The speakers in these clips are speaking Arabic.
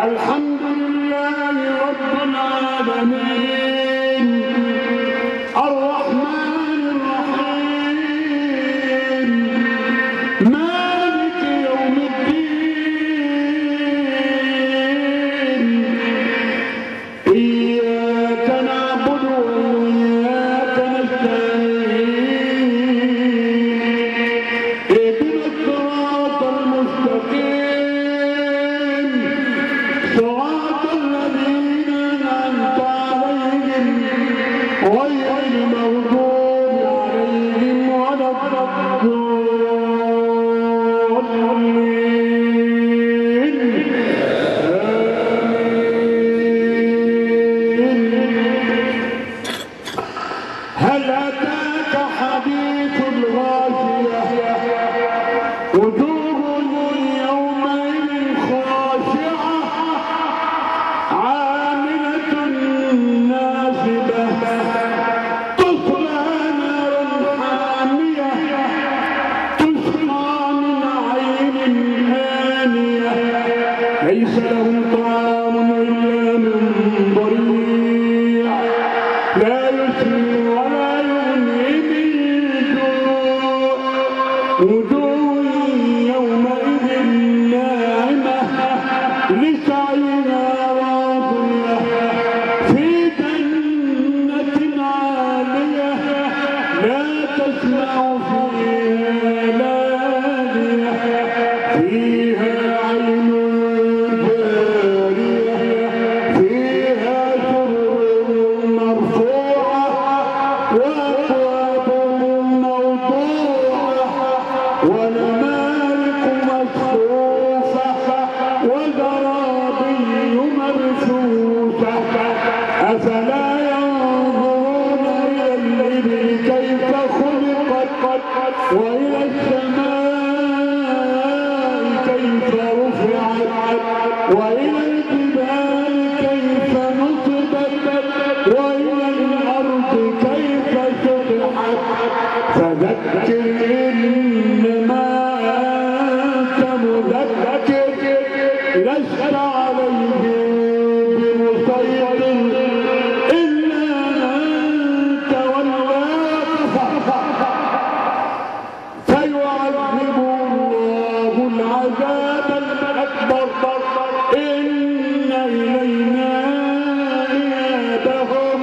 الحمد لله رب العالمين الرحمن الرحيم مالك يوم الدين إياك نعبد وإياك نستعين اهدنا الصراط المستقيم صراط الذين أنعمت عليهم غير المغضوب عليهم ولا الضالين هل أتاك حديث الغاشية وجوه يومئذ خاشعة عاملة ناصبة تصلى نارا حامية تسقى من عين آنية ليس لهم طعام إلا من ضريع لا يسمن ولا يغني من جوع وجوه يومئذ ناعمة لسعيها راضية في جنة عالية لا تسمع فيها لاغية فيها عين جارية فيها سرر مرفوعة وأكواب موضوعة ونمارق مصفوفة وزرابي مبثوثة أفلا ينظرون إلى الإبل كيف خلقت وإلى السماء كيف رفعت وإلى الجبال كيف نصبت وإلى الأرض كيف سطحت فذكر إنما أنت مذكر لست عليهم بمسيطر إلا من تولى كفر فيعذبه الله العذاب الأكبر إن إلينا إيابهم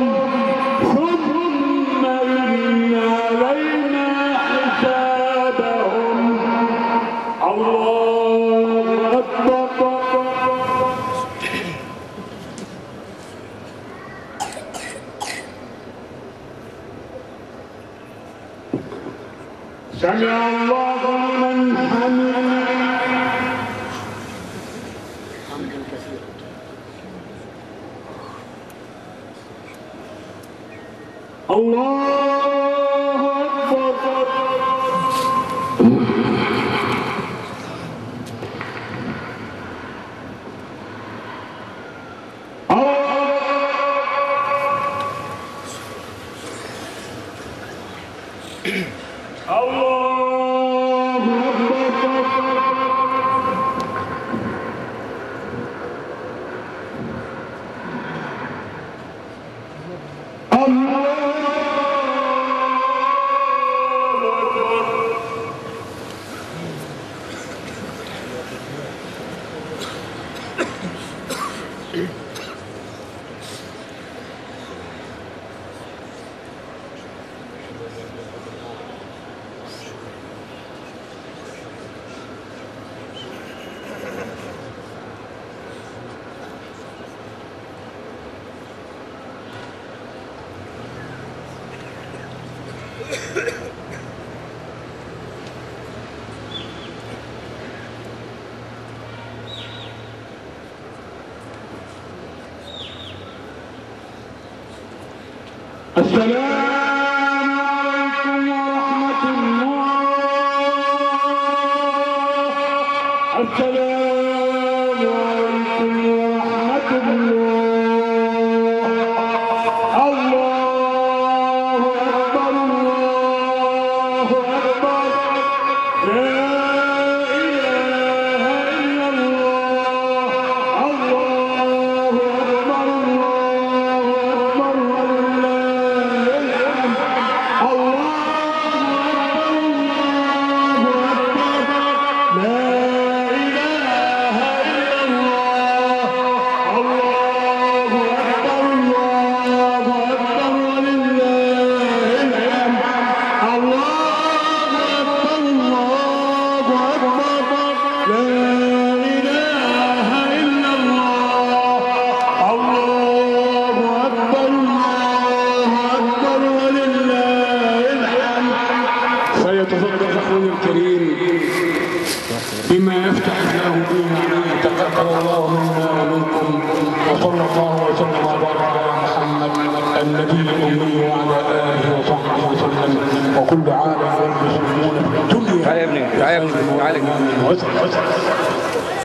ثم إن علينا حسابهم الله أكبر سمع الله لمن حمده حمدا كثيرا الله أكبر الله السلام عليكم ورحمة الله السلام عليكم ورحمة الله